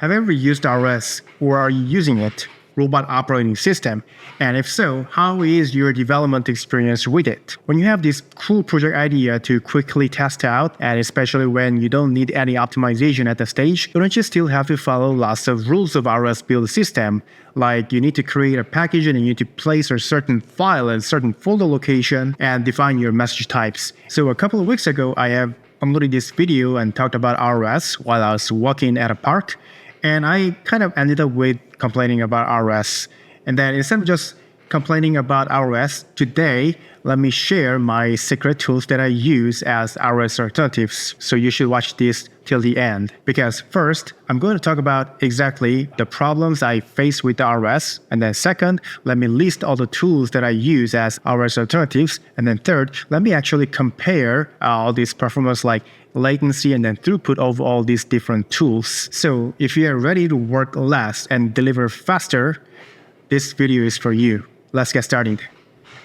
Have you ever used ROS, or are you using it, robot operating system? And if so, how is your development experience with it? When you have this cool project idea to quickly test out, and especially when you don't need any optimization at the stage, don't you still have to follow lots of rules of ROS build system? Like you need to create a package and you need to place a certain file in a certain folder location and define your message types. So a couple of weeks ago, I have uploaded this video and talked about ROS while I was walking at a park. And I kind of ended up with complaining about ROS. And then instead of just complaining about ROS, today, let me share my secret tools that I use as ROS alternatives. So you should watch this till the end. Because first, I'm going to talk about exactly the problems I face with the ROS. And then second, let me list all the tools that I use as ROS alternatives. And then third, let me actually compare all these performance like latency and then throughput of all these different tools. So if you are ready to work less and deliver faster, this video is for you. Let's get started.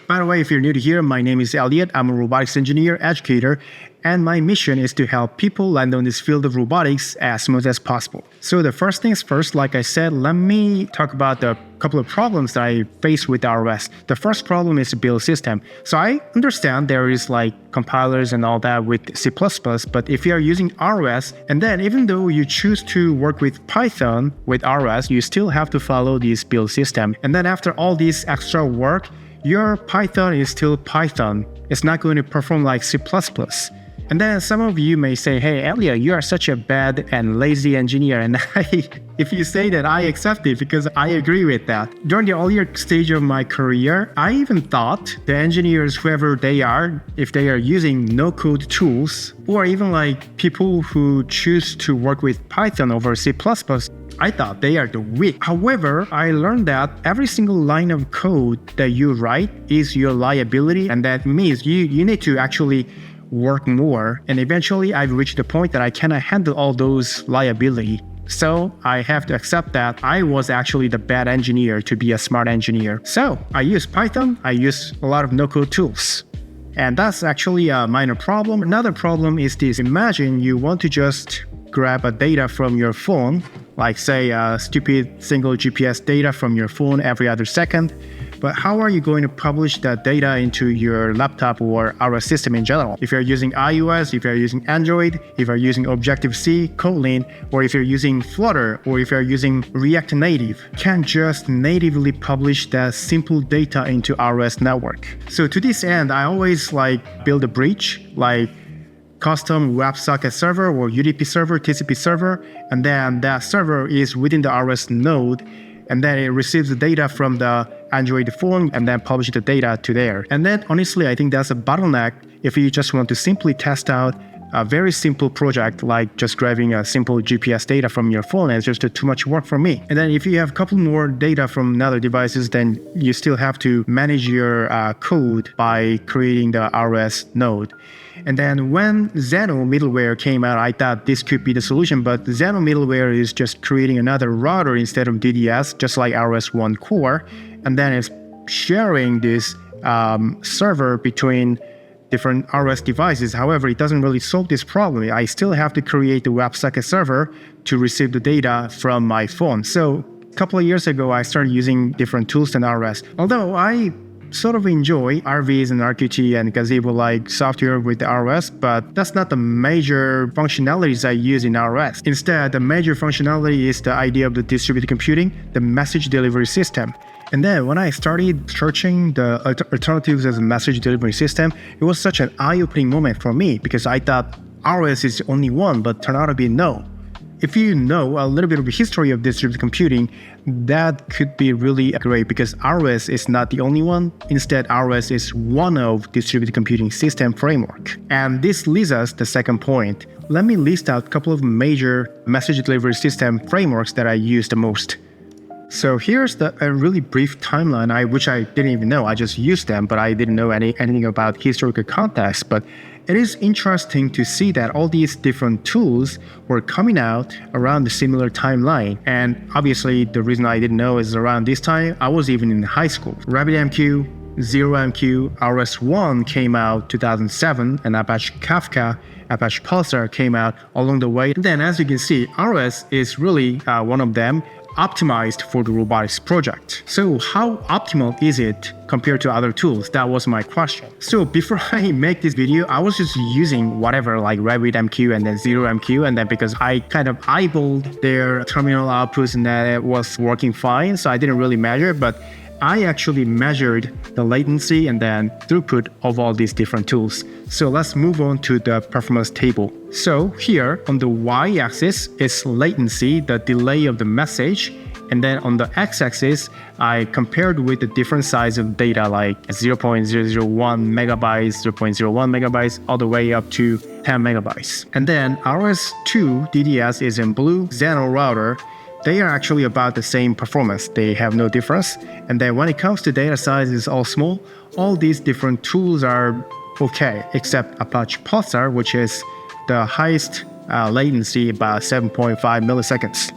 By the way, if you're new to here, my name is Elliot. I'm a robotics engineer, educator, and my mission is to help people land on this field of robotics as smooth as possible. So the first things first, like I said, let me talk about the couple of problems that I face with ROS. The first problem is the build system. So I understand there is like compilers and all that with C++, but if you are using ROS, and then even though you choose to work with Python with ROS, you still have to follow this build system. And then after all this extra work, your Python is still Python. It's not going to perform like C++. And then some of you may say, hey, Elliot, you are such a bad and lazy engineer. And if you say that, I accept it because I agree with that. During the earlier stage of my career, I even thought the engineers, whoever they are, if they are using no-code tools, or even like people who choose to work with Python over C++, I thought they are the weak. However, I learned that every single line of code that you write is your liability, and that means you need to actually work more. And eventually, I've reached the point that I cannot handle all those liability. So I have to accept that I was actually the bad engineer to be a smart engineer. So I use Python, I use a lot of no-code tools. And that's actually a minor problem. Another problem is this. Imagine you want to just grab a data from your phone, like say a stupid single GPS data from your phone every other second. But how are you going to publish that data into your laptop or ROS system in general? If you're using iOS, if you're using Android, if you're using Objective-C, Kotlin, or if you're using Flutter, or if you're using React Native, you can't just natively publish that simple data into ROS network. So to this end, I always build a bridge, like custom WebSocket server or UDP server, TCP server, and then that server is within the ROS node, and then it receives the data from the Android phone and then publish the data to there. And then honestly, I think that's a bottleneck if you just want to simply test out a very simple project like just grabbing a simple GPS data from your phone. It's just too much work for me. And then if you have a couple more data from other devices, then you still have to manage your code by creating the ROS node. And then when Zeno middleware came out, I thought this could be the solution, but Zeno middleware is just creating another router instead of DDS, just like ROS 1 core, and then it's sharing this server between different ROS devices. However, it doesn't really solve this problem. I still have to create the WebSocket server to receive the data from my phone. So a couple of years ago, I started using different tools than ROS. Although I sort of enjoy RVs and RQT and Gazebo-like software with the ROS, but that's not the major functionalities I use in ROS. Instead, the major functionality is the idea of the distributed computing, the message delivery system. And then when I started searching the alternatives as a message delivery system, it was such an eye-opening moment for me because I thought ROS is the only one, but turned out to be no. If you know a little bit of the history of distributed computing, that could be really great because ROS is not the only one. Instead, ROS is one of distributed computing system framework. And this leads us to the second point. Let me list out a couple of major message delivery system frameworks that I use the most. So here's a really brief timeline, which I didn't even know. I just used them, but I didn't know anything about historical context. But it is interesting to see that all these different tools were coming out around the similar timeline. And obviously, the reason I didn't know is around this time, I was even in high school. RabbitMQ, ZeroMQ ROS1 came out 2007, and Apache Kafka, Apache Pulsar came out along the way. And then as you can see, ROS is really one of them, optimized for the robotics project. So how optimal is it compared to other tools? That was my question. So before I make this video, I was just using whatever like RabbitMQ and then ZeroMQ, and then because I kind of eyeballed their terminal outputs and that it was working fine, so I didn't really measure, but I actually measured the latency and then throughput of all these different tools. So let's move on to the performance table. So here on the y-axis is latency, the delay of the message. And then on the x-axis, I compared with the different size of data like 0.001 megabytes, 0.01 megabytes, all the way up to 10 megabytes. And then ROS2 DDS is in blue, Xeno router. They are actually about the same performance. They have no difference. And then when it comes to data size, it's all small. All these different tools are okay, except Apache Pulsar, which is the highest latency, about 7.5 milliseconds.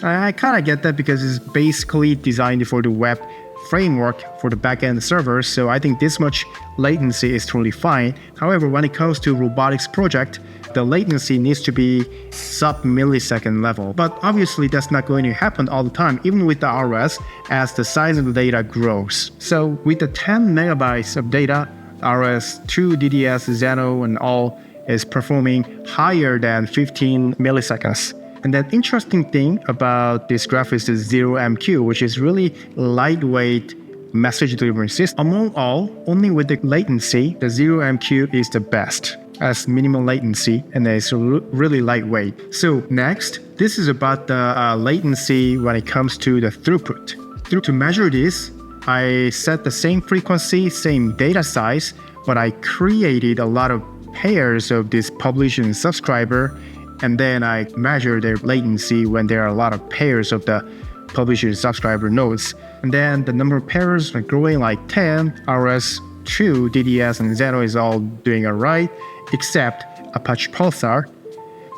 I kind of get that because it's basically designed for the web framework for the backend servers, so I think this much latency is totally fine. However, when it comes to robotics project, the latency needs to be sub-millisecond level. But obviously that's not going to happen all the time, even with the ROS, as the size of the data grows. So with the 10 megabytes of data, ROS2, DDS, Xeno, and all is performing higher than 15 milliseconds. And the interesting thing about this graph is the ZeroMQ, which is really lightweight message delivery system. Among all, only with the latency, the ZeroMQ is the best as minimal latency, and it's really lightweight. So next, this is about the latency when it comes to the throughput. To measure this, I set the same frequency, same data size, but I created a lot of pairs of this publisher and subscriber, and then I measure their latency when there are a lot of pairs of the publisher and subscriber nodes. And then the number of pairs are growing like 10, ROS2, DDS, and Xeno is all doing alright, except Apache Pulsar.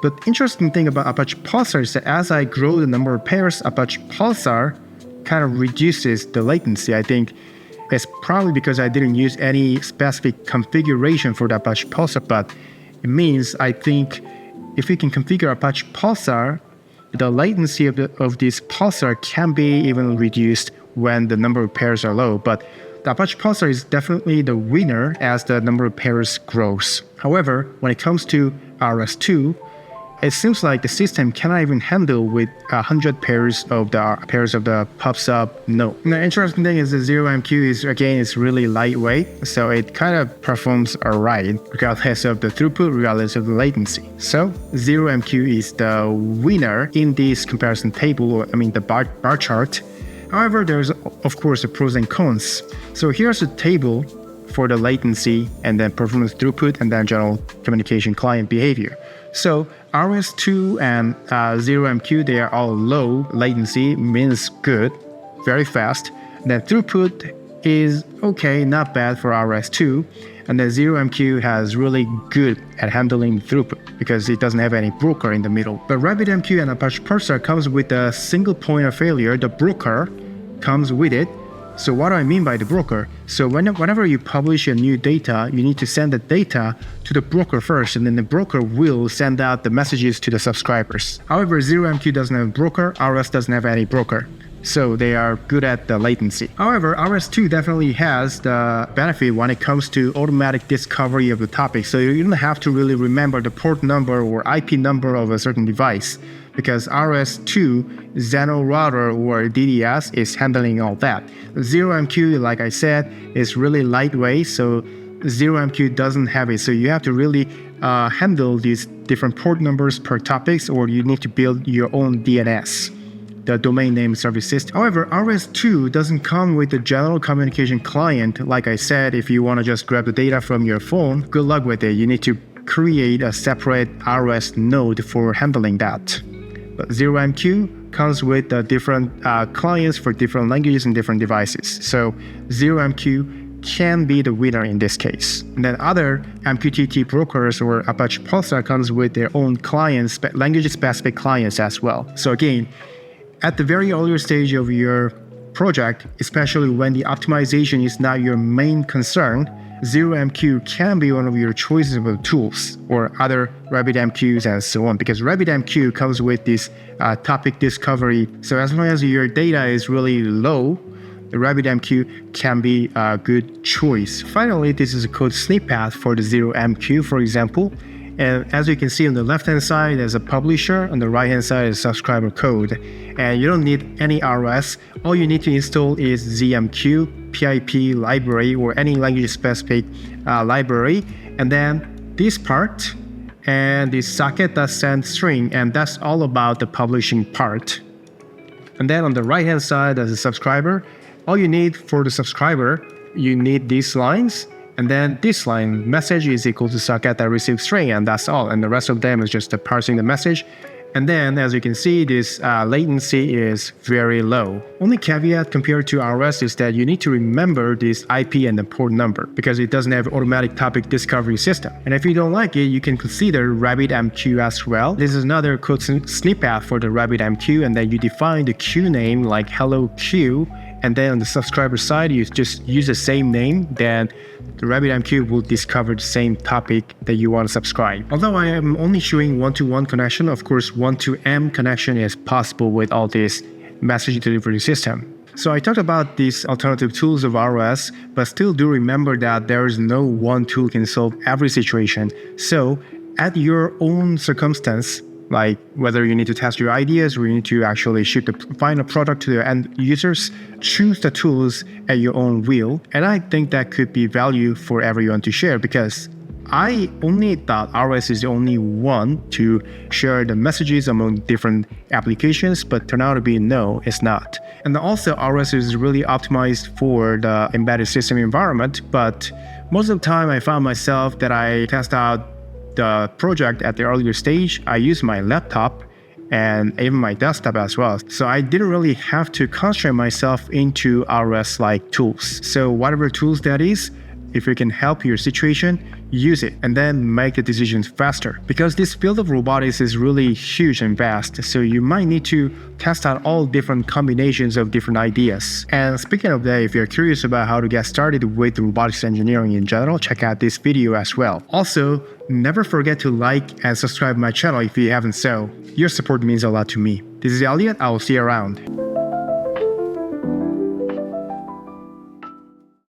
But interesting thing about Apache Pulsar is that as I grow the number of pairs, Apache Pulsar kind of reduces the latency. I think it's probably because I didn't use any specific configuration for the Apache Pulsar, but it means I think if we can configure Apache Pulsar, the latency of this Pulsar can be even reduced when the number of pairs are low. But the Apache Pulsar is definitely the winner as the number of pairs grows. However, when it comes to ROS2, it seems like the system cannot even handle with 100 pairs of the pub/sub node. The interesting thing is the ZeroMQ is really lightweight, so it kind of performs alright regardless of the throughput, regardless of the latency. So ZeroMQ is the winner in this comparison table, the bar chart. However, there's of course the pros and cons. So here's a table for the latency and then performance throughput and then general communication client behavior. So ROS2 and ZeroMQ, they are all low latency, means good, very fast. Then throughput is okay, not bad for ROS2. And then ZeroMQ has really good at handling throughput because it doesn't have any broker in the middle. But RabbitMQ and Apache Pulsar comes with a single point of failure. The broker comes with it. So what do I mean by the broker? So whenever you publish a new data, you need to send the data to the broker first, and then the broker will send out the messages to the subscribers. However, ZeroMQ doesn't have a broker, ROS doesn't have any broker. So they are good at the latency. However, ROS2 definitely has the benefit when it comes to automatic discovery of the topic. So you don't have to really remember the port number or IP number of a certain device, because ROS2, Xeno router or DDS is handling all that. ZeroMQ, like I said, is really lightweight, so ZeroMQ doesn't have it. So you have to really handle these different port numbers per topics, or you need to build your own DNS, the domain name service system. However, ROS2 doesn't come with the general communication client. Like I said, if you want to just grab the data from your phone, good luck with it. You need to create a separate ROS node for handling that. But ZeroMQ comes with different clients for different languages and different devices. So ZeroMQ can be the winner in this case. And then other MQTT brokers or Apache Pulsar comes with their own clients, language-specific clients as well. So again, at the very earlier stage of your project, especially when the optimization is not your main concern, ZeroMQ can be one of your choices of tools or other RabbitMQs and so on, because RabbitMQ comes with this topic discovery. So as long as your data is really low, the RabbitMQ can be a good choice. Finally, this is a code snippet for the ZeroMQ, for example. And as you can see on the left-hand side, there's a publisher. On the right-hand side is subscriber code. And you don't need any ROS. All you need to install is ZeroMQ, PIP library, or any language-specific library. And then this part, and this socket.send string, and that's all about the publishing part. And then on the right-hand side, there's a subscriber. All you need for the subscriber, you need these lines. And then this line, message is equal to socket.receive string, and that's all. And the rest of them is just parsing the message. And then, as you can see, this latency is very low. Only caveat compared to ROS is that you need to remember this IP and the port number, because it doesn't have automatic topic discovery system. And if you don't like it, you can consider RabbitMQ as well. This is another code snippet for the RabbitMQ, and then you define the queue name like hello queue. And then on the subscriber side, you just use the same name, then the RabbitMQ will discover the same topic that you want to subscribe. Although I am only showing one-to-one connection, of course one-to-M connection is possible with all this message delivery system. So I talked about these alternative tools of ROS, but still do remember that there is no one tool can solve every situation. So at your own circumstance, like whether you need to test your ideas or you need to actually ship the final product to the end users, choose the tools at your own will. And I think that could be value for everyone to share, because I only thought ROS is the only one to share the messages among different applications, but turned out to be no, it's not. And also ROS is really optimized for the embedded system environment, but most of the time I found myself that I test out the project at the earlier stage, I use my laptop and even my desktop as well. So I didn't really have to constrain myself into ROS-like tools. So whatever tools that is, if it can help your situation, use it and then make the decisions faster. Because this field of robotics is really huge and vast, so you might need to test out all different combinations of different ideas. And speaking of that, if you're curious about how to get started with robotics engineering in general, check out this video as well. Also, never forget to like and subscribe my channel if you haven't so. Your support means a lot to me. This is Elliot, I will see you around.